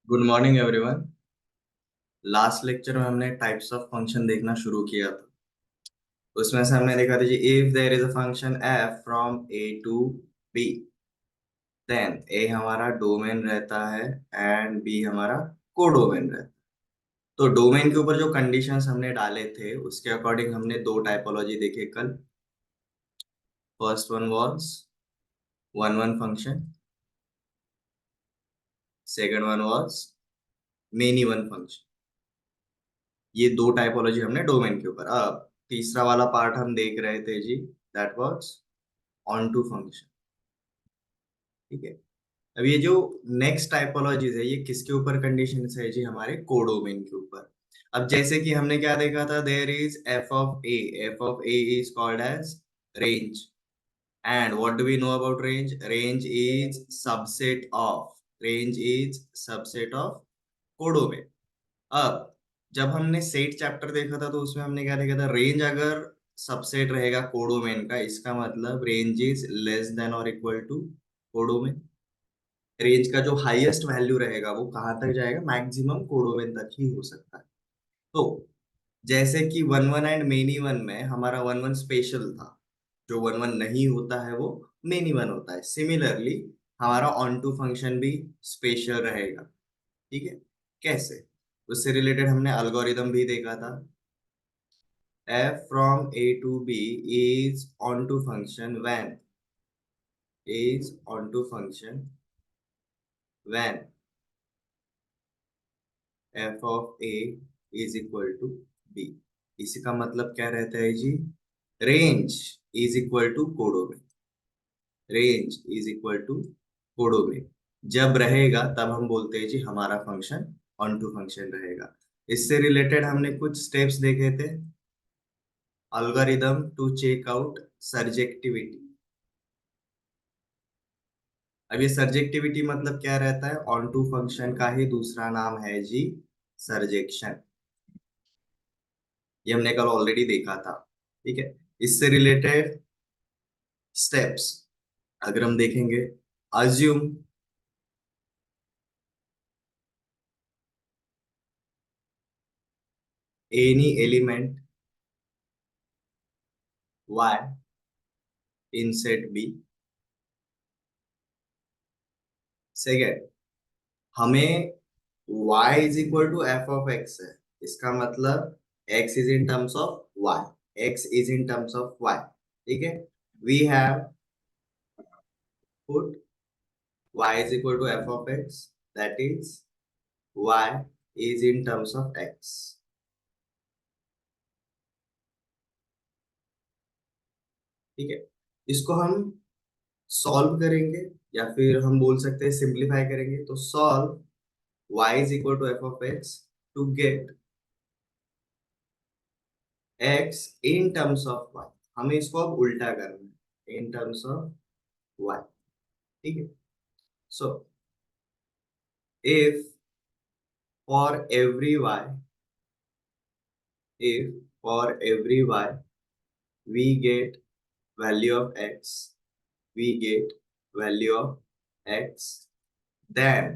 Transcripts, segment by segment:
Good morning everyone. Last lecture में हमने types of function देखना शुरू किया था। उसमें से हमने देखा था जी, if there is a function F from A to B, then A हमारा डोमेन रहता है एंड बी हमारा कोडोमेन रहता है। तो डोमेन के ऊपर जो कंडीशंस हमने डाले थे उसके अकॉर्डिंग हमने दो टाइपोलॉजी देखे कल। First one was one one function, second one was many one function. ये दो टाइपोलॉजी हमने डोमेन के ऊपर। अब तीसरा वाला पार्ट हम देख रहे थे जी, that was onto function. ठीक है। अब ये जो नेक्स्ट टाइपोलॉजीज है ये किसके ऊपर कंडीशन है जी, हमारे कोडोमेन के ऊपर। अब जैसे कि हमने क्या देखा था, there is f of a is called as range. And what do we know about range? Range is subset of codomain. अब जब हमने सेट चैप्टर देखा था तो उसमें हमने क्या देखा था, रेंज अगर सबसेट रहेगा कोडोमेन का, इसका मतलब रेंज इज लेस देन और इक्वल टू कोडोमेन। रेंज का जो हाईएस्ट वैल्यू रहेगा वो कहाँ तक जाएगा, मैक्सिमम कोडोमेन तक ही हो सकता है। तो जैसे कि one one and many one में हमारा वन वन स्पेशल था, जो वन वन नहीं होता है वो मेनी वन होता है। सिमिलरली हमारा ऑन टू फंक्शन भी स्पेशल रहेगा। ठीक है। कैसे? उससे रिलेटेड हमने अल्गोरिदम भी देखा था। f from a to b is onto function when f of a is equal to b। इसका मतलब क्या रहता है जी, range is equal to codomain. Range is equal to codomain जब रहेगा तब हम बोलते हैं जी हमारा फंक्शन ऑन टू फंक्शन रहेगा। इससे रिलेटेड हमने कुछ स्टेप्स देखे थे। algorithm to check out surjectivity। अब ये सर्जेक्टिविटी मतलब क्या रहता है, ऑन टू फंक्शन का ही दूसरा नाम है जी सर्जेक्शन। ये हमने कल ऑलरेडी देखा था। ठीक है। इससे रिलेटेड स्टेप्स अगर हम देखेंगे, assume any element y in set b। Second, हमें y is equal to f of x है। इसका मतलब x is in terms of y, x is in terms of y। ठीक है। We have put y is equal to f of x, that is y is in terms of x। ठीक है। इसको हम solve करेंगे या फिर हम बोल सकते हैं सिंप्लीफाई करेंगे। तो solve y is equal to f of x to get x in terms of y। हमें इसको अब उल्टा करना है, in terms of y। ठीक है। सो if for every y, if for every y we get value of x, we get value of x, then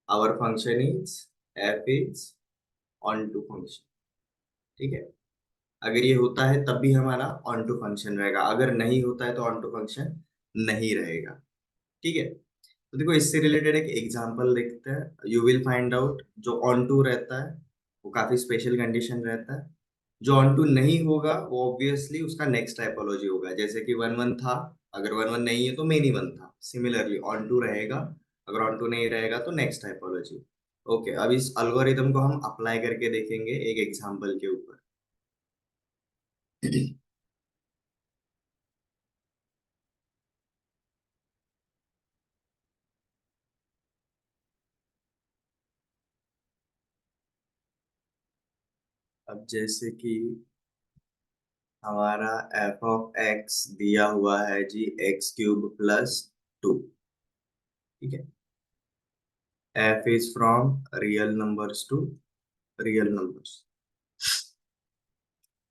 our function is f is on to function। ठीक है। अगर ये होता है तब भी हमारा ऑन टू फंक्शन रहेगा, अगर नहीं होता है तो ऑन टू फंक्शन नहीं रहेगा। ठीक है। तो देखो इससे रिलेटेड एक एग्जांपल देखते हैं, यू विल फाइंड आउट जो ऑन टू रहता है वो काफी स्पेशल कंडीशन रहता है। जो ऑन टू नहीं होगा वो ऑब्वियसली उसका नेक्स्ट टाइपोलॉजी होगा। जैसे कि वन वन था, अगर वन वन नहीं है तो मेनी वन था। सिमिलरली ऑन टू रहेगा, अगर ऑन टू नहीं रहेगा तो नेक्स्ट टाइपोलॉजी। ओके, अब इस अल्गोरिदम को हम अप्लाई करके देखेंगे एक एग्जांपल के ऊपर। अब जैसे कि हमारा एफ ऑफ एक्स दिया हुआ है जी एक्स क्यूब प्लस टू। ठीक है। f is from real numbers to real numbers।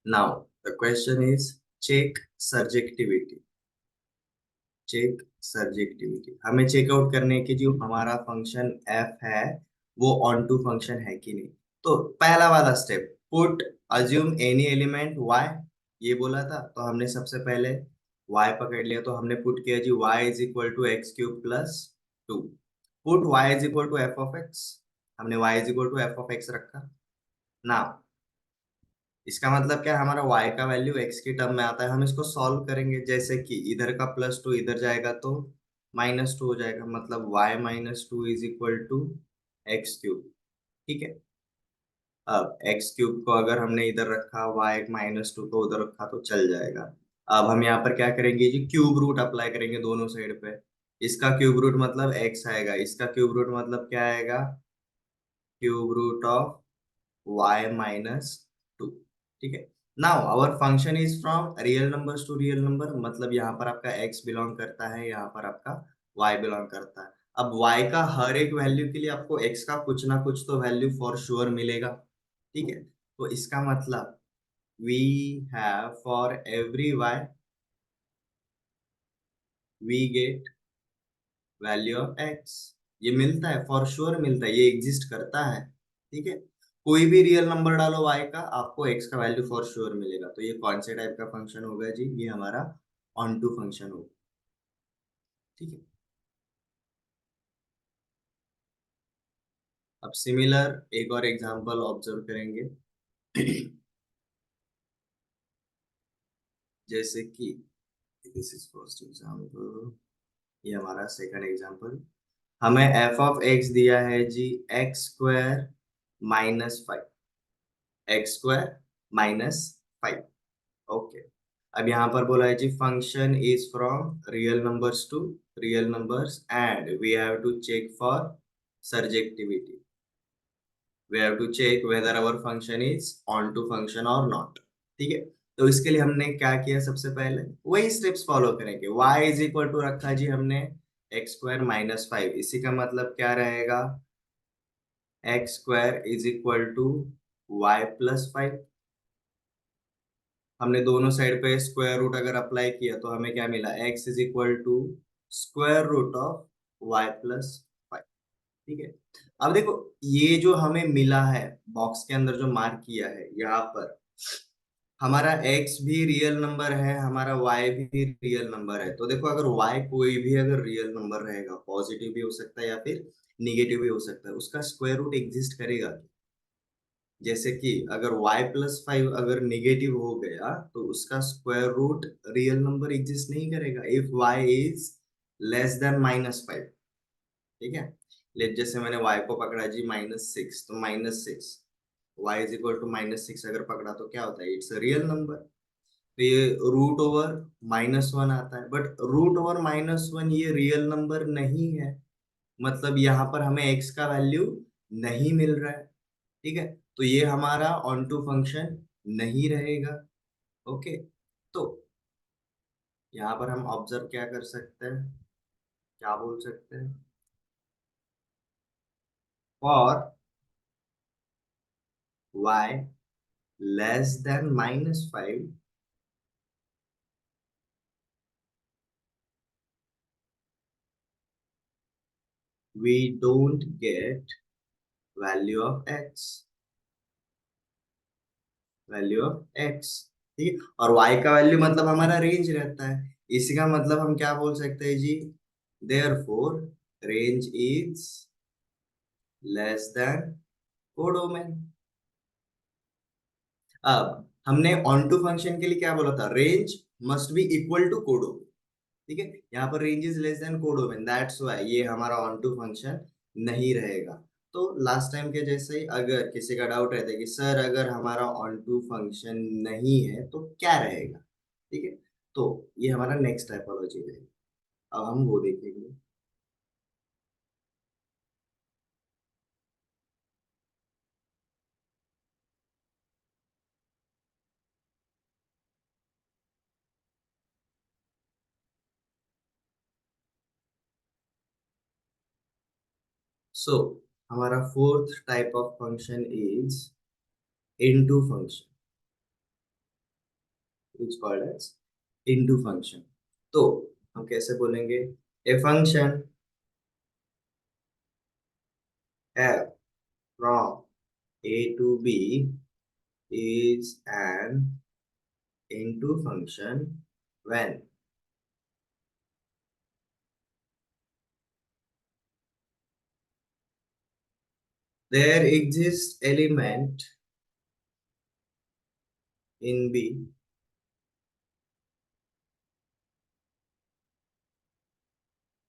Now the question is check surjectivity। Check surjectivity, हमें चेकआउट करने की जो हमारा फंक्शन एफ है वो ऑन टू फंक्शन है कि नहीं। तो पहला वाला step, put assume any element y, ये बोला था तो हमने सबसे पहले y पकड़ लिया, तो हमने पुट किया जी y is equal to x cube plus two. Put y is equal to f of x, हमने y is equal to f of x रखा ना। इसका मतलब क्या है, हमारा y का वैल्यू x की टर्म में आता है, हम इसको सॉल्व करेंगे, जैसे कि इधर का प्लस टू इधर जाएगा तो माइनस टू हो जाएगा, मतलब y minus two is equal to x cube. ठीक है, अब एक्स क्यूब को अगर हमने इधर रखा, y माइनस टू को उधर रखा तो चल जाएगा। अब हम यहाँ पर क्या करेंगे जी, क्यूब रूट अप्लाई करेंगे दोनों साइड पे। इसका क्यूब रूट मतलब x आएगा, इसका क्यूब रूट मतलब क्या आएगा, cube root of y minus two. ठीक है, now our function is from real numbers to real number, मतलब यहाँ पर आपका x बिलोंग करता है, यहाँ पर आपका y बिलोंग करता है। अब y का हर एक वैल्यू के लिए आपको x का कुछ ना कुछ तो वैल्यू फॉर श्योर मिलेगा। ठीक है, तो इसका मतलब we have for every y we get value of x, ये मिलता है, फॉर श्योर मिलता है, ये एग्जिस्ट करता है। ठीक है, कोई भी रियल नंबर डालो y का, आपको x का वैल्यू फॉर श्योर मिलेगा, तो ये कौन से टाइप का फंक्शन होगा जी, ये हमारा ऑन टू फंक्शन होगा। ठीक है, अब सिमिलर एक और एग्जांपल ऑब्जर्व करेंगे। जैसे कि दिस इज फर्स्ट एग्जांपल, ये हमारा सेकंड एग्जांपल, हमें एफ ऑफ एक्स दिया है जी x square minus five, x square minus five. Okay, अब यहाँ पर बोला है जी function is from real numbers to real numbers and we have to check for surjectivity, we have to check whether our function is onto function और not. ठीक है, तो इसके लिए हमने क्या किया, सबसे पहले वही स्टेप्स फॉलो करेंगे। y इज इक्वल टू रखा जी हमने एक्स स्क्वायर माइनस फाइव, इसी का मतलब क्या रहेगा, x square is equal to y plus five. हमने दोनों साइड पे स्क्वायर रूट अगर अप्लाई किया तो हमें क्या मिला, x is equal to square root of y plus five. ठीक है, अब देखो ये जो हमें मिला है बॉक्स के अंदर जो मार्क किया है यहाँ पर, हमारा x भी रियल नंबर है, हमारा y भी रियल नंबर है। तो देखो अगर y कोई भी अगर रियल नंबर रहेगा, पॉजिटिव भी हो सकता है या फिर निगेटिव भी हो सकता है, उसका स्क्वायर रूट एग्जिस्ट करेगा। जैसे कि अगर y प्लस फाइव अगर निगेटिव हो गया तो उसका square root real number exist नहीं करेगा, if y is less than minus five. ठीक है, लेट जैसे मैंने y को पकड़ा जी माइनस सिक्स, तो minus six, y is equal to minus six अगर पकड़ा तो क्या होता है, इट्स अ रियल नंबर। तो ये रूट ओवर माइनस वन आता है, but root over minus one ये रियल नंबर नहीं है, मतलब यहाँ पर हमें x का वैल्यू नहीं मिल रहा है। ठीक है, तो ये हमारा ऑन टू फंक्शन नहीं रहेगा। ओके, तो यहाँ पर हम ऑब्जर्व क्या कर सकते हैं, क्या बोल सकते हैं, for y less than minus five we don't get value of x, value of x। ठीक है, और y का वैल्यू मतलब हमारा रेंज रहता है, इसी का मतलब हम क्या बोल सकते हैं जी, therefore range is less than codomain. अब हमने ऑन टू फंक्शन के लिए क्या बोला था, range must be equal to codomain. ठीक है, यहाँ पर range is less than codomain, that's why ये हमारा ऑन टू फंक्शन नहीं रहेगा। तो लास्ट टाइम के जैसे ही अगर किसी का डाउट रहता है कि सर अगर हमारा ऑन टू फंक्शन नहीं है तो क्या रहेगा, ठीक है, तो ये हमारा नेक्स्ट टाइपोलॉजी रहेगा, अब हम वो देखेंगे। सो हमारा fourth type of function is into function, is called as into function. तो हम कैसे बोलेंगे? A function f from a to b is an into function when there exists element in b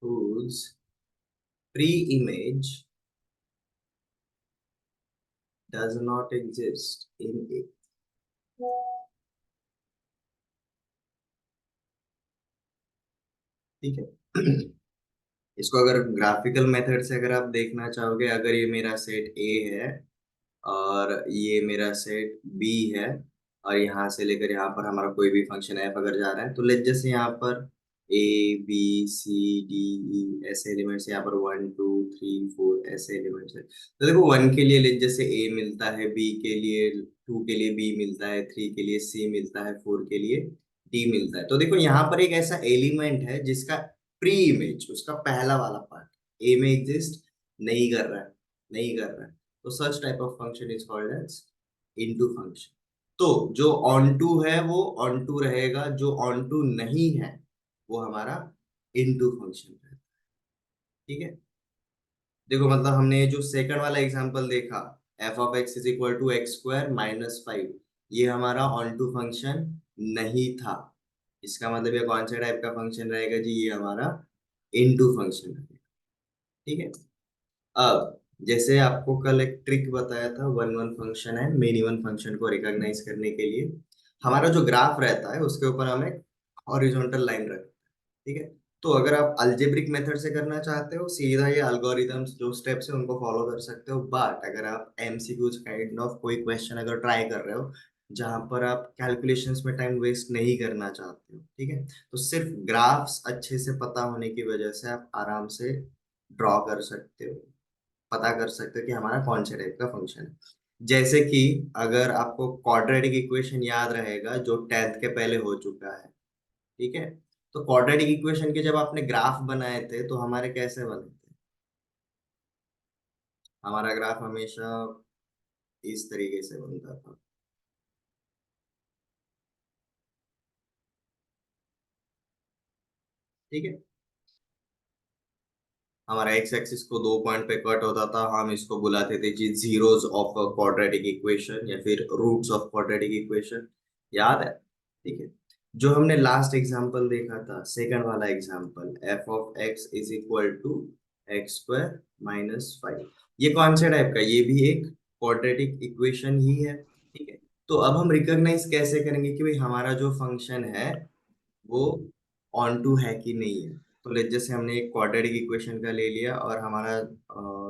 whose pre-image does not exist in a। ठीक है। इसको अगर graphical method से अगर आप देखना चाहोगे, अगर ये मेरा सेट ए है और ये मेरा सेट बी है, और यहाँ से लेकर यहाँ पर हमारा कोई भी फंक्शन एफ अगर जा रहा है, तो लेट जैसे यहाँ पर A B C D E ऐसे एलिमेंट्स, यहाँ पर 1 2 3 4 ऐसे एलिमेंट्स है। तो देखो, 1 के लिए लेट जैसे ए मिलता है, बी के लिए 2 के लिए बी मिलता है, 3 के लिए सी मिलता है, 4 के लिए डी मिलता है। तो देखो यहाँ पर एक ऐसा एलिमेंट है जिसका प्री इमेज, उसका पहला वाला पार्ट ए में एग्जिस्ट नहीं कर रहा है, नहीं कर रहा है। तो such type of function is called as into function. तो जो ऑन टू है वो ऑन टू रहेगा, जो ऑन टू नहीं है वो हमारा इनटू फंक्शन है। ठीक है। देखो मतलब हमने जो सेकंड वाला एग्जांपल देखा, f of x is equal to x square minus 5, ये हमारा ऑन टू फंक्शन नहीं था। इसका मतलब ये कौन सा टाइप का फंक्शन रहेगा जी? ये हमारा इनटू फंक्शन रहेगा। ठीक है। अब जैसे आपको कल एक ट्रिक बताया था, वन वन फंक्शन है, मेन इवन फंक्शन को रिकॉग्नाइज करने के लिए हमारा जो ग्राफ रहता है उसके ऊपर हम एक हॉरिजॉन्टल लाइन रखते हैं। ठीक है। तो अगर आप अलजेब्रिक मेथड से करना चाहते हो, सीधा ये एल्गोरिदम्स जो स्टेप्स है उनको फॉलो कर सकते हो। बट अगर आप एमसीक्यूज काइंड ऑफ कोई क्वेश्चन अगर ट्राई कर रहे हो जहां पर आप कैलकुलेशंस में टाइम वेस्ट नहीं करना चाहते हो, ठीक है, तो सिर्फ ग्राफ्स अच्छे से पता होने की वजह से आप आराम से ड्रॉ कर सकते हो, पता कर सकते हो कि हमारा कौन से टाइप का फंक्शन है। जैसे कि अगर आपको क्वाड्रेटिक इक्वेशन याद रहेगा जो 10th के पहले हो चुका है, ठीक है, तो क्वाड्रेटिक इक्वेशन के जब आपने ग्राफ बनाए थे तो हमारे कैसे बने थे? हमारा ग्राफ हमेशा इस तरीके से बनता था। ठीक है। हमारा एक्स एक्सिस को 2 पॉइंट पे कट होता था, हम इसको बुलाते थे जी जीरोस ऑफ क्वाड्रेटिक इक्वेशन या फिर रूट्स ऑफ क्वाड्रेटिक इक्वेशन। याद है? ठीक है। जो हमने लास्ट एग्जांपल देखा था, सेकंड वाला example, f of x is equal to x square minus 5, ये कौन से टाइप का? ये भी एक क्वाड्रेटिक इक्वेशन ही है। ठीक है। तो अब हम रिकॉग्नाइज कैसे करेंगे कि भाई हमारा जो फंक्शन है वो ऑन टू है कि नहीं है? तो लेट जैसे हमने एक क्वाड्रेटिक इक्वेशन का ले लिया और हमारा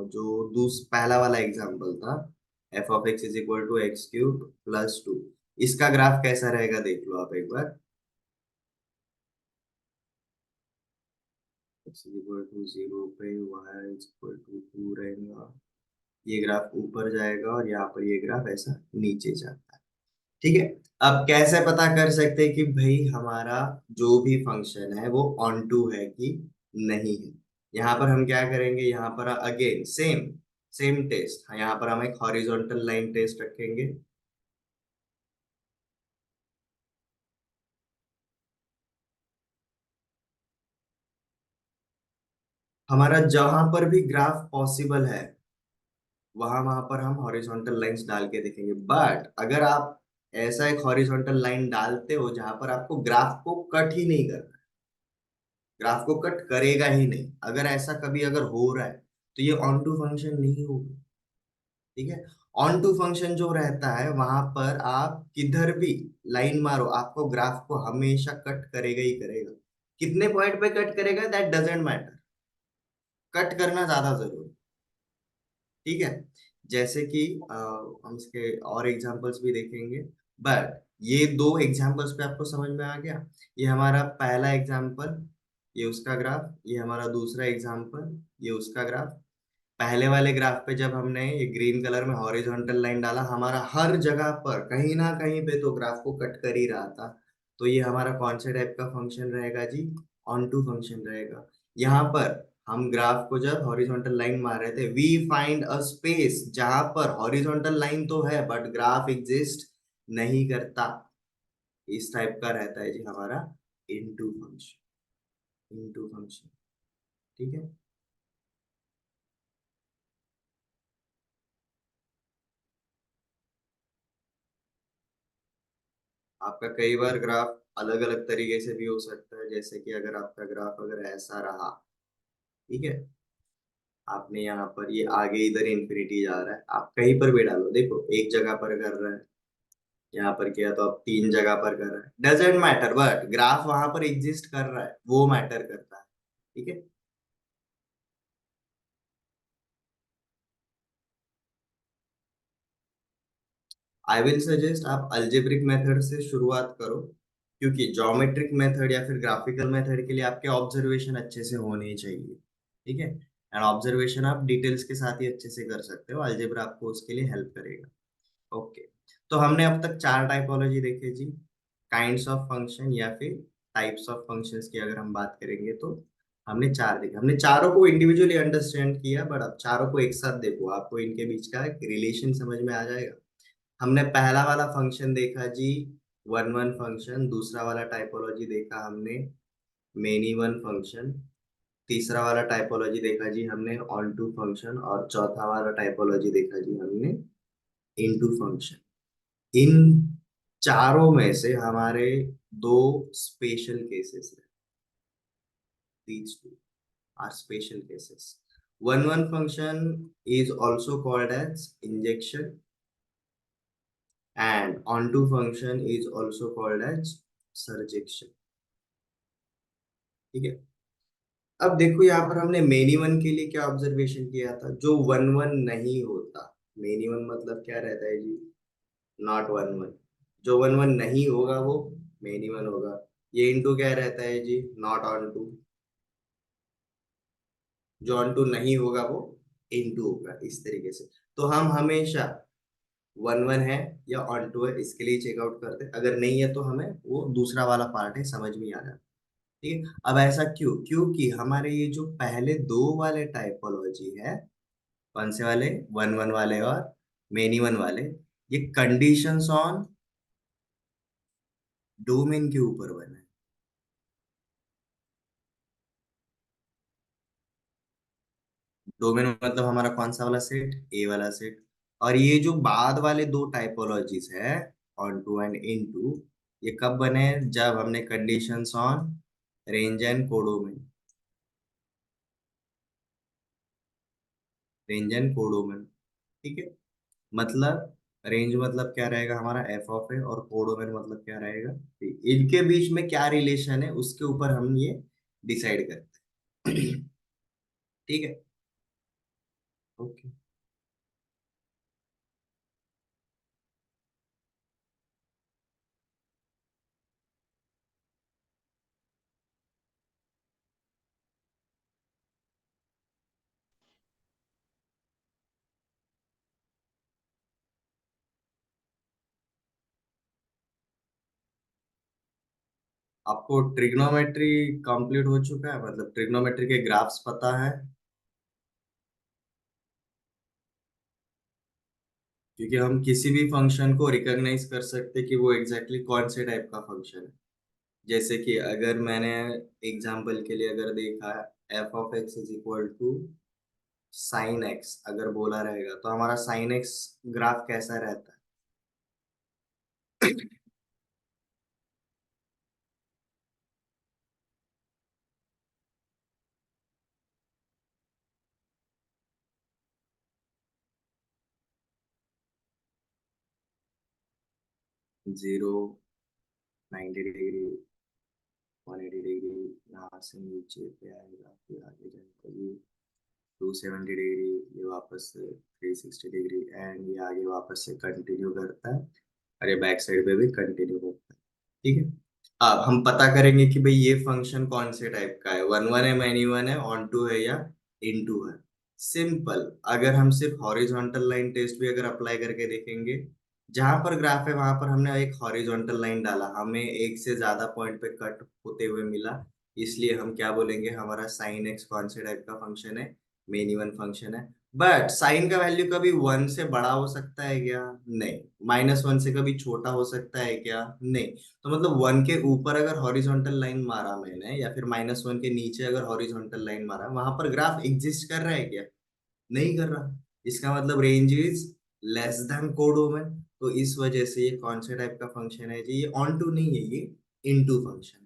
जो पहला वाला एग्जांपल था, f of x is equal to x cube plus 2, इसका ग्राफ कैसा रहेगा देख लो आप एक बार। एक्स इज इक्वल टू 0 पे वाई इज इक्वल टू 2 रहेगा, ये ग्राफ ऊपर जाएगा और यहाँ पर ये ग्राफ ऐसा नीचे जाता है। ठीक है। अब कैसे पता कर सकते हैं कि भाई हमारा जो भी फंक्शन है वो ऑन टू है कि नहीं है? यहाँ पर हम क्या करेंगे, यहाँ पर अगेन सेम सेम टेस्ट, यहाँ पर हम एक हॉरिजॉन्टल लाइन टेस्ट रखेंगे। हमारा जहां पर भी ग्राफ पॉसिबल है वहां वहां पर हम हॉरिजॉन्टल लाइंस डाल के देखेंगे। बट अगर आप ऐसा एक हॉरिजॉन्टल लाइन डालते हो जहां पर आपको ग्राफ को कट ही नहीं करना, ग्राफ को कट करेगा ही नहीं, अगर ऐसा कभी अगर हो रहा है तो ये ऑन टू फंक्शन नहीं होगा। ठीक है। ऑन टू फंक्शन जो रहता है वहां पर आप किधर भी लाइन मारो आपको ग्राफ को हमेशा कट करेगा ही करेगा। कितने पॉइंट पे कट करेगा दैट डजेंट मैटर, कट करना ज्यादा जरूरी। ठीक है। जैसे कि हम इसके और एग्जांपल्स भी देखेंगे। बट ये दो एग्जांपल्स पे आपको समझ में आ गया? ये हमारा पहला एग्जांपल, ये उसका ग्राफ, ये हमारा दूसरा एग्जांपल, ये उसका ग्राफ। पहले वाले ग्राफ पे जब हमने ये ग्रीन कलर में हॉरिजॉन्टल लाइन डाला, हमारा हर जगह पर कहीं ना कहीं पे तो ग्राफ को कट कर ही रहा था। तो ये हमारा कौन से टाइप का फंक्शन रहेगा जी? ऑन टू फंक्शन रहेगा। यहाँ पर हम ग्राफ को जब हॉरिजॉन्टल लाइन मार रहे थे, वी फाइंड अ स्पेस जहां पर हॉरिजॉन्टल लाइन तो है बट ग्राफ एग्जिस्ट नहीं करता। इस टाइप का रहता है जी हमारा इनटू फंक्शन। इनटू फंक्शन, ठीक है। आपका कई बार ग्राफ अलग अलग तरीके से भी हो सकता है, जैसे कि अगर आपका ग्राफ अगर ऐसा रहा, ठीक है, आपने यहाँ पर ये आगे इधर इन्फिनिटी जा रहा है, आप कहीं पर भी डालो, देखो एक जगह पर कर रहा है, यहाँ पर किया तो आप तीन जगह पर कर रहा है, डजेंट मैटर, बट ग्राफ वहां पर एग्जिस्ट कर रहा है, वो मैटर करता है, ठीक है। आई विल सजेस्ट आप अल्जेब्रिक मेथड से शुरुआत करो, क्योंकि ज्योमेट्रिक मेथड या फिर ग्राफिकल मेथड के लिए आपके ऑब्जर्वेशन अच्छे से होने चाहिए, ठीक है। एंड ऑब्जर्वेशन आप डिटेल्स के साथ ही अच्छे से कर सकते हो, अलजेब्रा आपको उसके लिए हेल्प करेगा। ओके, तो हमने अब तक चार टाइपोलॉजी देखे जी, काइंड्स ऑफ फंक्शन या फिर टाइप्स ऑफ फंक्शंस की अगर हम बात करेंगे तो हमने चार देखे, हमने चारों को इंडिविजुअली अंडरस्टैंड किया, बट अब चारों को एक साथ देखो, आपको इनके बीच का एक रिलेशन समझ में आ जाएगा। हमने पहला वाला फंक्शन देखा जी, वन वन फंक्शन। दूसरा वाला टाइपोलॉजी देखा हमने मेनी वन फंक्शन। तीसरा वाला टाइपोलॉजी देखा जी हमने ऑन टू फंक्शन। और चौथा वाला टाइपोलॉजी देखा जी हमने इनटू फंक्शन। इन चारों में से हमारे दो स्पेशल केसेस हैं, these two are special cases. One one function is also called as injection, and onto function is also called as surjection, ठीक है। अब देखो यहाँ पर हमने मेनी वन के लिए क्या ऑब्जर्वेशन किया था, जो वन वन नहीं होता। मेनी वन मतलब क्या रहता है जी, नॉट वन वन। जो वन वन नहीं होगा वो मेनी वन होगा। ये इंटू क्या रहता है जी, नॉट ऑन टू। जो ऑन टू नहीं होगा वो इंटू होगा, इस तरीके से। तो हम हमेशा वन वन है या ऑन टू है इसके लिए चेकआउट करते हैं, अगर नहीं है तो हमें वो दूसरा वाला पार्ट है समझ में आ जाता है, ठीक है। अब ऐसा क्यों, क्योंकि हमारे ये जो पहले दो वाले टाइपोलॉजी है, कौन से वाले, वन वन वाले और मेनी वन वाले, ये कंडीशंस ऑन डोमेन के ऊपर बने हैं। डोमेन मतलब हमारा कौन सा वाला सेट, ए वाला सेट। और ये जो बाद वाले दो टाइपोलॉजीज है, onto and into, ये कब बने, जब हमने conditions on range and codomain. Range and codomain, ठीक है। मतलब रेंज मतलब क्या रहेगा हमारा एफ ऑफ ए, और कोडोमेन मतलब क्या रहेगा, इनके बीच में क्या रिलेशन है उसके ऊपर हम ये डिसाइड करते हैं। ठीक है, ओके। आपको ट्रिग्नोमेट्री कंप्लीट हो चुका है, मतलब ट्रिग्नोमेट्री के ग्राफ्स पता है, क्योंकि हम किसी भी फंक्शन को रिकॉग्नाइज कर सकते कि वो एग्जैक्टली exactly कौन से टाइप का फंक्शन है। जैसे कि अगर मैंने एग्जांपल के लिए अगर देखा, f of x is equal to sine x अगर बोला रहेगा, तो हमारा साइन एक्स ग्राफ कैसा रहता है। 0, 90 डिग्री, 180 डिग्री, यहाँ से नीचे पे आएगा, फिर आगे जाएगा ये 270 डिग्री, ये वापस से 360 डिग्री, एंड ये आगे वापस से कंटिन्यू करता है, और ये बैक साइड पे भी कंटिन्यू करता है, ठीक है। अब हम पता करेंगे कि भाई ये फंक्शन कौन से टाइप का है, वन वन है, मैनी वन है, ऑन टू है या इन टू है। सिंपल, अगर हम सिर्फ हॉरिजॉन्टल लाइन टेस्ट भी अगर अप्लाई करके देखेंगे, जहां पर ग्राफ है वहां पर हमने एक हॉरिजॉन्टल लाइन डाला, हमें एक से ज्यादा पॉइंट पे कट होते हुए मिला, इसलिए हम क्या बोलेंगे, हमारा साइन एक्स कौन से टाइप का फंक्शन है, मेन इवन फंक्शन है। बट साइन का वैल्यू कभी 1 से बड़ा हो सकता है क्या? नहीं। -1 से कभी छोटा हो सकता है क्या? नहीं। तो मतलब 1 के ऊपर अगर हॉरिजॉन्टल लाइन मारा मैंने, या फिर -1 के नीचे अगर हॉरिजॉन्टल लाइन मारा, वहां पर ग्राफ एग्जिस्ट कर रहा है क्या? नहीं कर रहा। इसका मतलब range is less than codomain. तो इस वजह से ये कौन से टाइप का फंक्शन है जी? ये ऑन टू नहीं है, ये इनटू फंक्शन।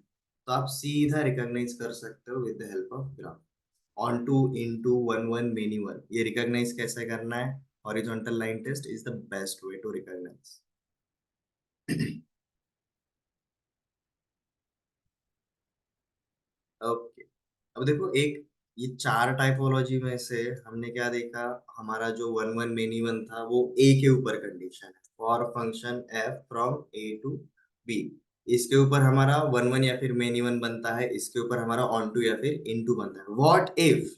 तो आप सीधा रिकॉग्नाइज कर सकते हो with the help of graph. Onto, into, one one, many one, ये रिकॉग्नाइज कैसे करना है? Horizontal line test is the best way to recognise. Okay. अब देखो, एक ये चार टाइपोलॉजी में से हमने क्या देखा, हमारा जो वन वन मेनी वन था वो ए के ऊपर कंडीशन है, for function F from A to b. इसके ऊपर हमारा वन वन या फिर मेनी वन बनता है, इसके ऊपर हमारा ऑन टू या फिर इन टू बनता है। व्हाट इफ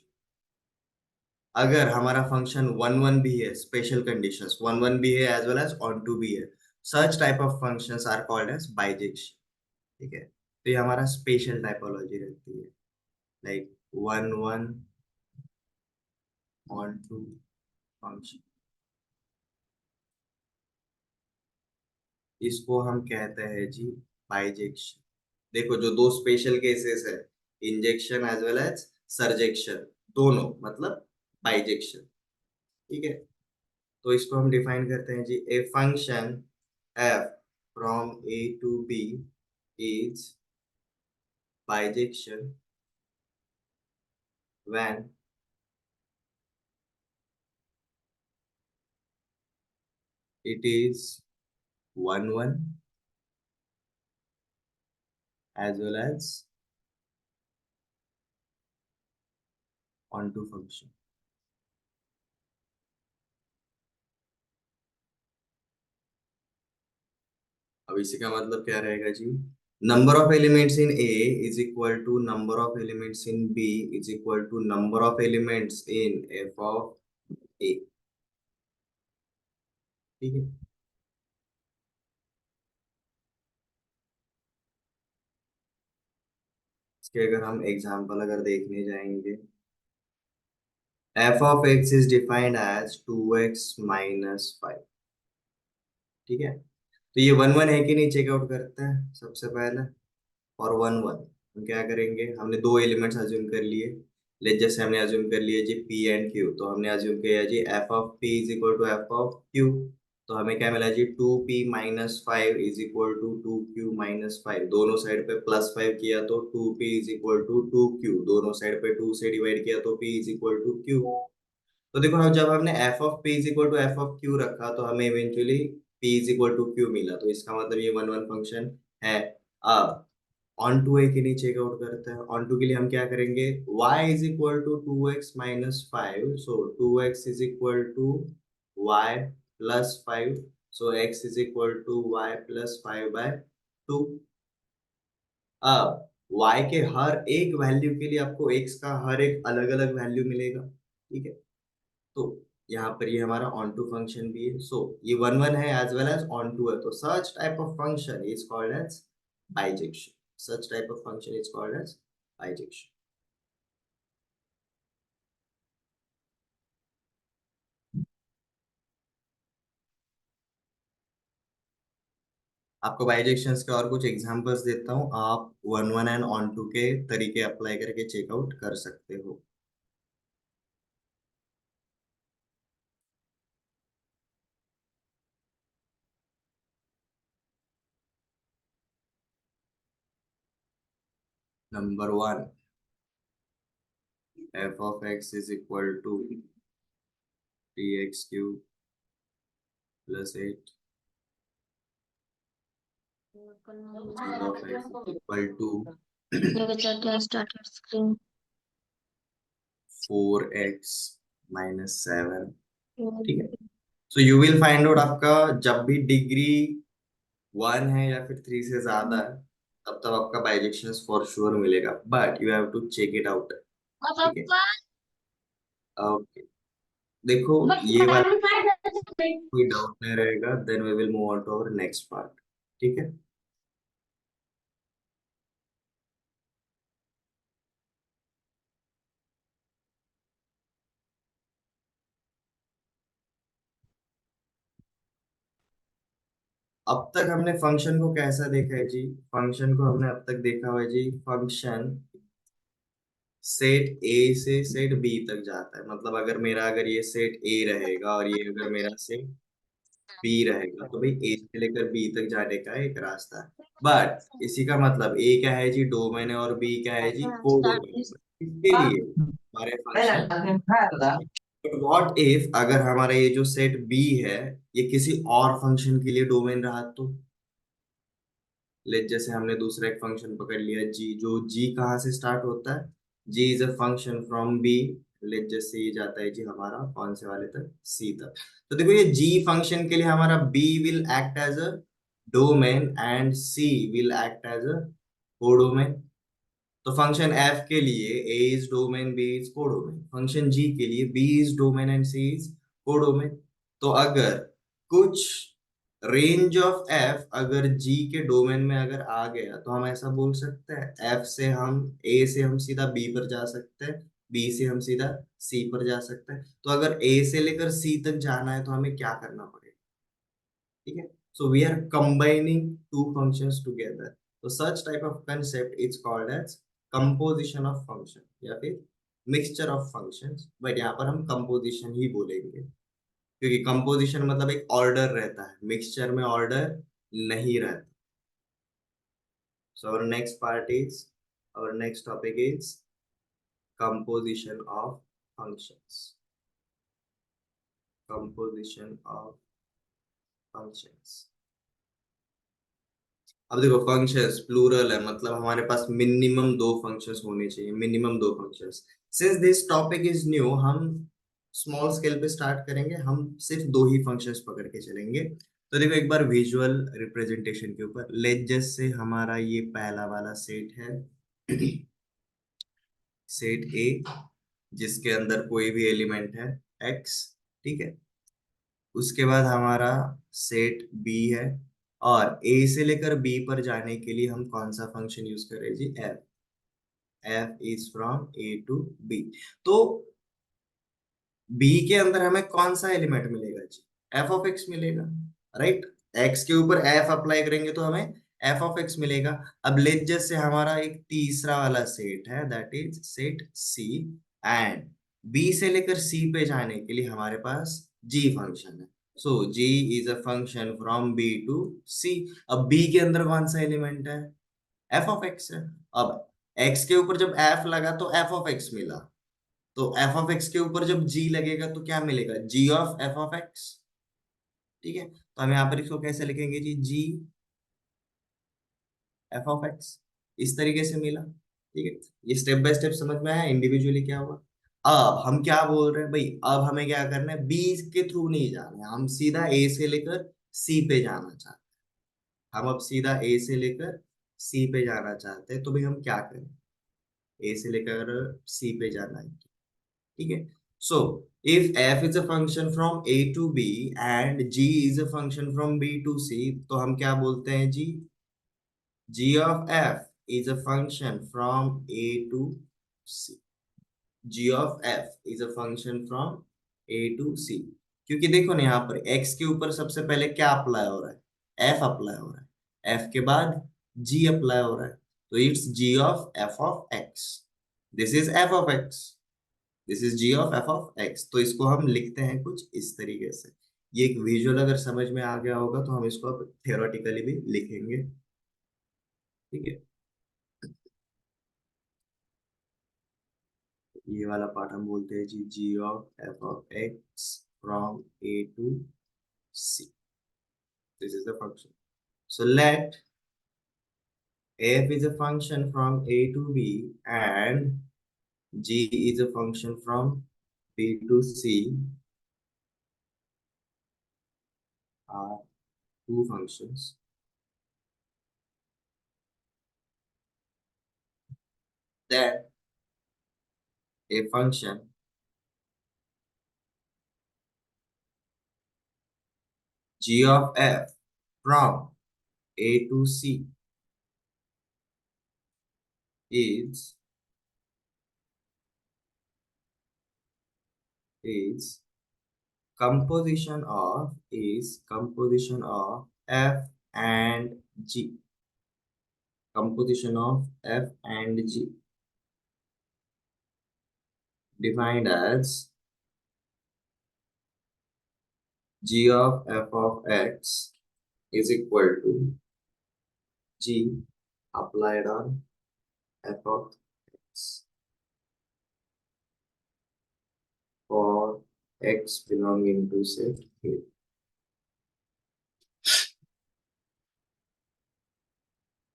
अगर हमारा फंक्शन वन वन भी है, स्पेशल कंडीशंस वन वन भी है as well as onto भी है, such type of functions are called as bijection. ठीक है, तो ये हमारा स्पेशल टाइपोलॉजी रहती है, like one one onto function. इसको हम कहते हैं जी बाइजेक्शन। देखो, जो दो स्पेशल केसेस है, injection as well as surjection, दोनों मतलब बाइजेक्शन। ठीक है, तो इसको हम डिफाइन करते हैं जी, a function F from A to B is bijection when it is one one as well as onto function. अब इसी का मतलब क्या रहेगा जी? Number of elements in A is equal to number of elements in B is equal to number of elements in f of A. ठीक है। इसके अगर हम एग्जांपल अगर देखने जाएंगे, f of x is defined as 2x - 5। ठीक है, तो ये वन वन है कि नहीं, चेकआउट करते हैं सबसे पहले। और वन वन हम क्या करेंगे, हमने दो एलिमेंट्स अज्यूम कर लिए। लेट जैसे हमने अज्यूम कर लिए जी पी एंड क्यू, तो हमने अज्यूम किया जी f of p is equal to f of q. तो हमें क्या मिला जी, 2p - 5 is equal to 2q - 5। दोनों साइड पे +5 किया तो 2p is equal to 2q, दोनों साइड पे 2 से डिवाइड किया तो p is equal to q। तो देखो, हम जब हमने f of p is equal to f of q रखा, तो हमें eventually p is equal to q मिला, तो इसका मतलब ये वन वन फंक्शन है। अब ऑन टू ए के लिए चेकआउट करते हैं। ऑन टू के लिए हम क्या करेंगे, y is equal to 2x - 5, so 2x is equal to y +5, so x is equal to y +5/2। अब y के हर एक वैल्यू के लिए आपको x का हर एक अलग अलग वैल्यू मिलेगा। ठीक है, तो यहाँ पर ये हमारा ऑन टू फंक्शन भी है, सो ये वन वन है as well as onto है, तो such type of function is called as bijection. Such type of function is called as bijection. आपको बाइजेक्शंस के और कुछ एग्जांपल्स देता हूँ, आप one one and onto के तरीके अप्लाई करके चेकआउट कर सकते हो। Number one, f of x is equal to 3x³ +8, g of x is equal to 4x - 7। ठीक है, so you will find out, आपका जब भी डिग्री 1 है या फिर 3 से ज्यादा है, तब तब आपका बाइजेक्शन फॉर श्योर मिलेगा, but you have to check it out. ठीक है, ओके। देखो, ये वाला कोई डाउट नहीं रहेगा, then we will move on to our next part. ठीक है। अब तक हमने फंक्शन को कैसा देखा है जी? फंक्शन को हमने अब तक देखा हुआ है जी, फंक्शन सेट ए से सेट बी तक जाता है। मतलब अगर ये सेट ए रहेगा और ये अगर मेरा सेट बी रहेगा, तो भाई ए से लेकर बी तक जाने का एक रास्ता है। बट इसी का मतलब ए क्या है जी? डोमेन है, और बी क्या है जी? कोडोमेन। इसके लिए हमारे फंक्शन, बट व्हाट इफ अगर हमारा ये जो सेट बी है ये किसी और फंक्शन के लिए डोमेन रहा तो? लेट जैसे हमने दूसरा एक फंक्शन पकड़ लिया जी, जो जी कहाँ से स्टार्ट होता है? G is a function from B. Let जैसे ये जाता है जी हमारा कौन से वाले तक? सी तक। तो देखो ये जी फंक्शन के लिए हमारा B will act as a domain and C will act as a codomain. तो फंक्शन एफ के लिए A is domain, B is codomain. Function g के लिए B is domain and C is codomain. तो अगर कुछ रेंज ऑफ एफ अगर जी के डोमेन में अगर आ गया, तो हम ऐसा बोल सकते हैं एफ से हम, ए से हम सीधा बी पर जा सकते हैं, बी से हम सीधा सी पर जा सकते हैं। तो अगर ए से लेकर सी तक जाना है तो हमें क्या करना पड़ेगा? ठीक है, so we are combining two functions together. तो such type of concept is called as composition of function, या फिर मिक्सचर ऑफ फंक्शंस। बट यहाँ पर हम कंपोजिशन ही बोलेंगे, क्योंकि कंपोजिशन मतलब एक ऑर्डर रहता है, मिक्सचर में ऑर्डर नहीं रहता। सो our next topic is composition of functions. Composition of functions. अब देखो फंक्शंस प्लूरल है, मतलब हमारे पास मिनिमम दो फंक्शंस होने चाहिए, मिनिमम दो functions. Since this topic is new, हम स्मॉल स्केल पे स्टार्ट करेंगे, हम सिर्फ दो ही फंक्शंस पकड़ के चलेंगे। तो देखो एक बार विजुअल रिप्रेजेंटेशन के ऊपर, लेट जस्ट से हमारा ये पहला वाला सेट है सेट ए, जिसके अंदर कोई भी एलिमेंट है एक्स। ठीक है, उसके बाद हमारा सेट बी है, और ए से लेकर बी पर जाने के लिए हम कौन सा फंक्शन यूज करें जी? F. F is from A to B. तो बी के अंदर हमें कौन सा एलिमेंट मिलेगा जी? एफ ऑफ एक्स मिलेगा, राइट? एक्स के ऊपर एफ अप्लाई करेंगे तो हमें एफ ऑफ एक्स मिलेगा। अब लेट जस्ट से हमारा एक तीसरा वाला सेट है, that is set c, and b से लेकर सी पे जाने के लिए हमारे पास जी फंक्शन है। So g is a function from B to C. अब बी के अंदर कौन सा एलिमेंट है? एफ ऑफ एक्स है। अब एक्स के ऊपर जब एफ लगा तो एफ ऑफ एक्स मिला, तो एफ ऑफ एक्स के ऊपर जब जी लगेगा तो क्या मिलेगा? जी ऑफ एफ ऑफ एक्स। ठीक है, तो हम यहाँ पर इसको कैसे लिखेंगे जी? जी एफ ऑफ एक्स, इस तरीके से मिला। ठीक है, ये स्टेप बाय स्टेप समझ में आया इंडिविजुअली क्या हुआ। अब हम क्या बोल रहे हैं भाई? अब हमें क्या करना है? बी के थ्रू नहीं जाना है, हम सीधा ए से लेकर सी पे जाना चाहते हैं। हम अब सीधा ए से लेकर सी पे जाना चाहते हैं, तो भाई हम क्या करें? ए से लेकर सी पे जाना है। ठीक है, so if f is a function from a to b and g is a function from b to c, तो हम क्या बोलते हैं जी? g of f is a function from a to c। g of f is a function from a to c। क्योंकि देखो ना यहाँ पर x के ऊपर सबसे पहले क्या अप्लाई हो रहा है? f अप्लाई हो रहा है, f के बाद g अप्लाई हो रहा है, तो it's g of f of x। This is f of x, this is g of f of x। तो इसको हम लिखते हैं कुछ इस तरीके से। ये एक विजुअल अगर समझ में आ गया होगा तो हम इसको अब थियोरेटिकली भी लिखेंगे। ठीक है, ये वाला पार्ट हम बोलते हैं जी, g of f of x from A to C. This is the function. So let f is a function from a to b and g is a function from b to c are two functions that a function g of f from a to c is is composition of f and G. Composition of f and G defined as G of f of x is equal to G applied on f of x for x belonging to set A.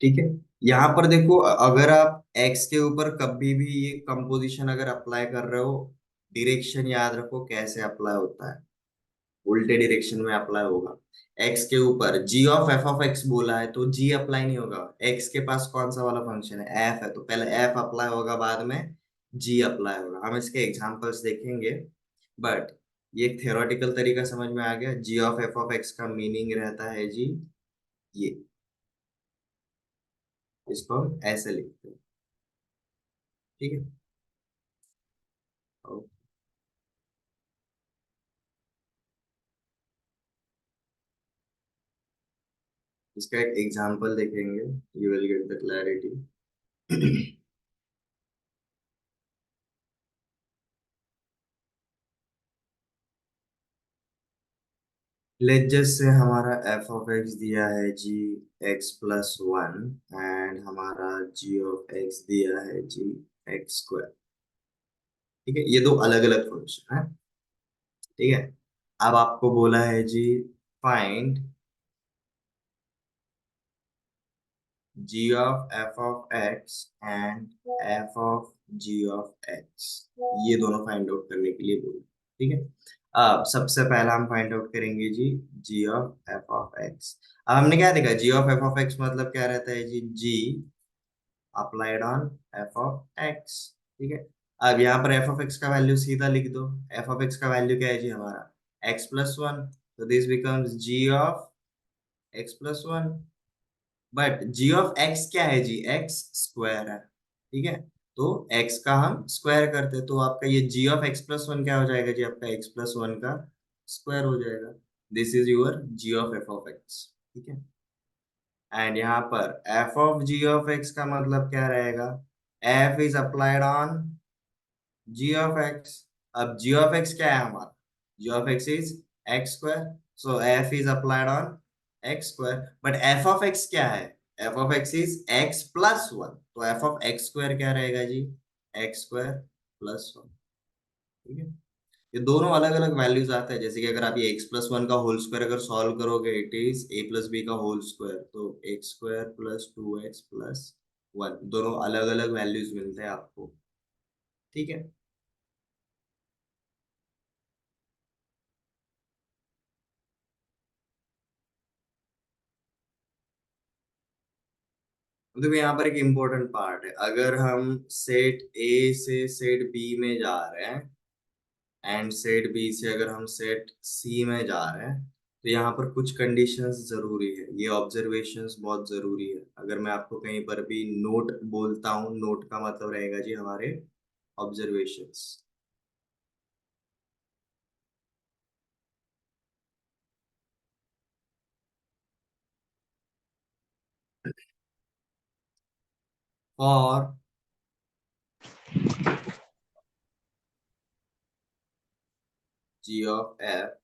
ठीक है। यहाँ पर देखो, अगर आप x के ऊपर कभी भी ये कंपोजिशन अगर अप्लाई कर रहे हो, डायरेक्शन याद रखो कैसे अप्लाई होता है। उल्टे डायरेक्शन में अप्लाई होगा। x के ऊपर g of f of x बोला है तो g अप्लाई नहीं होगा। x के पास कौन सा वाला फंक्शन है, f है, तो पहले f अप्लाई होगा, बाद में g अप्लाई होगा। हम इसके एग्जांपल्स देखेंगे, बट ये थ्योरेटिकल तरीका समझ में आ गया। g of f of x का मीनिंग रहता है जी ये, इसको हम ऐसे लिखते हैं। ठीक है। और इसका एक एग्जांपल देखेंगे, you will get the clarity. Let just say हमारा f ऑफ x दिया है जी x+1, एंड हमारा g ऑफ x दिया है जी x²। ठीक है, ये दो अलग अलग फंक्शन है। ठीक है। अब आपको बोला है जी find g of f of x and f of g of x, ये दोनों फाइंड आउट करने के लिए बोला। ठीक है। अब सबसे पहला हम फाइंड आउट करेंगे जी g of f of x। अब हमने क्या देखा, g of f of x मतलब क्या रहता है जी, g applied on f of x। ठीक है। अब यहाँ पर f ऑफ x का वैल्यू सीधा लिख दो। f ऑफ x का वैल्यू क्या है जी हमारा x+1, तो this becomes g of x+1। But g of x क्या है जी, x स्क्वायर है। ठीक है। तो x का हम स्क्वायर करते हैं, तो आपका ये g ऑफ x+1 क्या हो जाएगा जी, आपका x+1 का स्क्वायर हो जाएगा। This is your g of f of x। ठीक है। एंड यहाँ पर f of g of x का मतलब क्या रहेगा, f is applied on g of x। अब g ऑफ x क्या है हमारा, g of x is x square, so f is applied on x square. But f of x क्या है, f of x is x+1, तो f of x square क्या रहेगा जी, x²+1। ठीक है। ये दोनों अलग अलग वैल्यूज आते हैं, जैसे कि अगर आप ये x+1 का होल स्क्वायर अगर सॉल्व करोगे, इट इज a+b का होल स्क्वायर, तो x² + 2x+1, दोनों अलग अलग वैल्यूज मिलते हैं आपको। ठीक है। देखो यहाँ पर एक इम्पोर्टेंट पार्ट है, अगर हम सेट ए से सेट बी में जा रहे हैं एंड सेट बी से अगर हम सेट सी में जा रहे हैं, तो यहाँ पर कुछ कंडीशंस जरूरी है, ये ऑब्जर्वेशंस बहुत जरूरी है। अगर मैं आपको कहीं पर भी नोट बोलता हूँ, नोट का मतलब रहेगा जी हमारे observations. For g of f,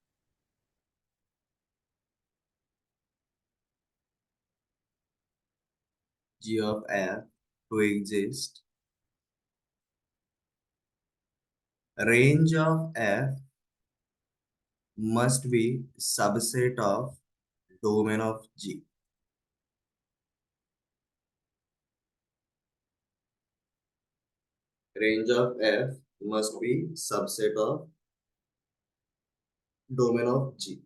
g of f to exist, range of f must be subset of domain of G। Range of f must be subset of domain of G।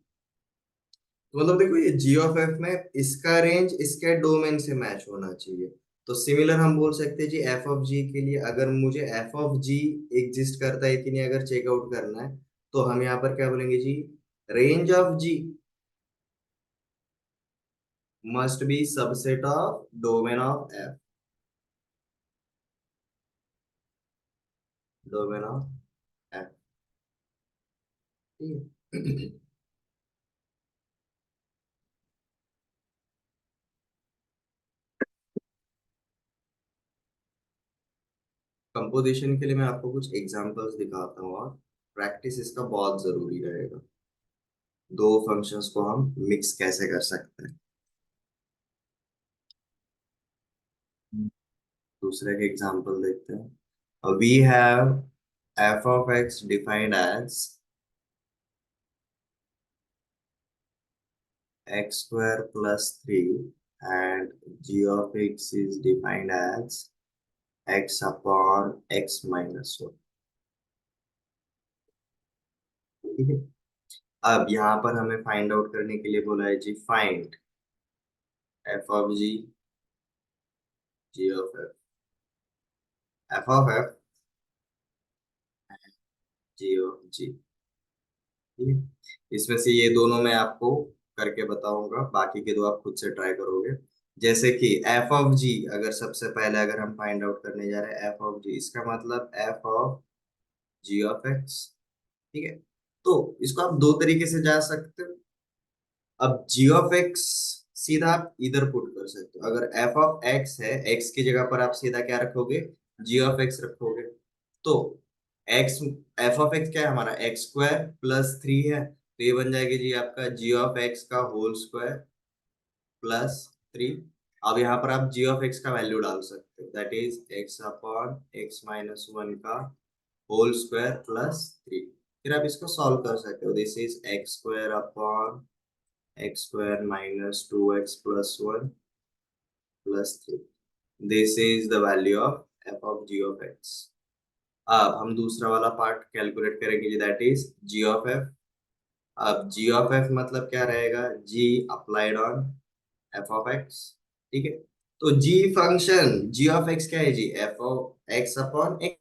तो मतलब देखो, ये g of f में इसका range इसके domain से match होना चाहिए। तो सिमिलर हम बोल सकते हैं जी f ऑफ g के लिए, अगर मुझे f ऑफ g एग्जिस्ट करता है कि नहीं अगर चेकआउट करना है, तो हम यहाँ पर क्या बोलेंगे जी, range of g must be subset of domain of f, domain of f। ठीक है। कंपोजिशन के लिए मैं आपको कुछ एग्जांपल्स दिखाता हूँ और प्रैक्टिस इसका बहुत जरूरी रहेगा। दो फंक्शंस को हम मिक्स कैसे कर सकते हैं। दूसरे के एग्जांपल देखते हैं। We have f of x defined as x square plus three and g of x is defined as x upon x minus one. ठीक है। अब यहाँ पर हमें फाइंड आउट करने के लिए बोला है जी, find f of g, g of f, f of f, g of g. ठीक है। इसमें से ये दोनों मैं आपको करके बताऊंगा, बाकी के दो आप खुद से ट्राई करोगे। जैसे कि एफ ऑफ जी, अगर सबसे पहले अगर हम फाइंड आउट करने जा रहे हैं एफ ऑफ जी, इसका मतलब f of g of x. ठीक है। तो इसको आप दो तरीके से जा सकते हो। अब जी ऑफ एक्स सीधा आप इधर पुट कर सकते हो। अगर एफ ऑफ एक्स है, एक्स की जगह पर आप सीधा क्या रखोगे, जी ऑफ एक्स रखोगे। तो एक्स, एफ ऑफ एक्स क्या है हमारा, एक्स स्क्वायर प्लस थ्री है, तो ये बन जाएगी जी आपका जी ऑफ एक्स का होल स्क्वायर प्लस थ्री। अब यहाँ पर आप जी ऑफ एक्स का वैल्यू डाल सकते हो, that is x upon x minus one का होल स्क्वायर प्लस थ्री। फिर आप इसको सॉल्व कर सकते हो, this is x square upon x square minus two x plus one plus three. This is the value of f of g of x. अब हम दूसरा वाला पार्ट कैलकुलेट करेंगे, that is g of f. अब g of f मतलब क्या रहेगा, g applied on f of x. ठीक है। तो g function g of x क्या है जी, f of x upon x.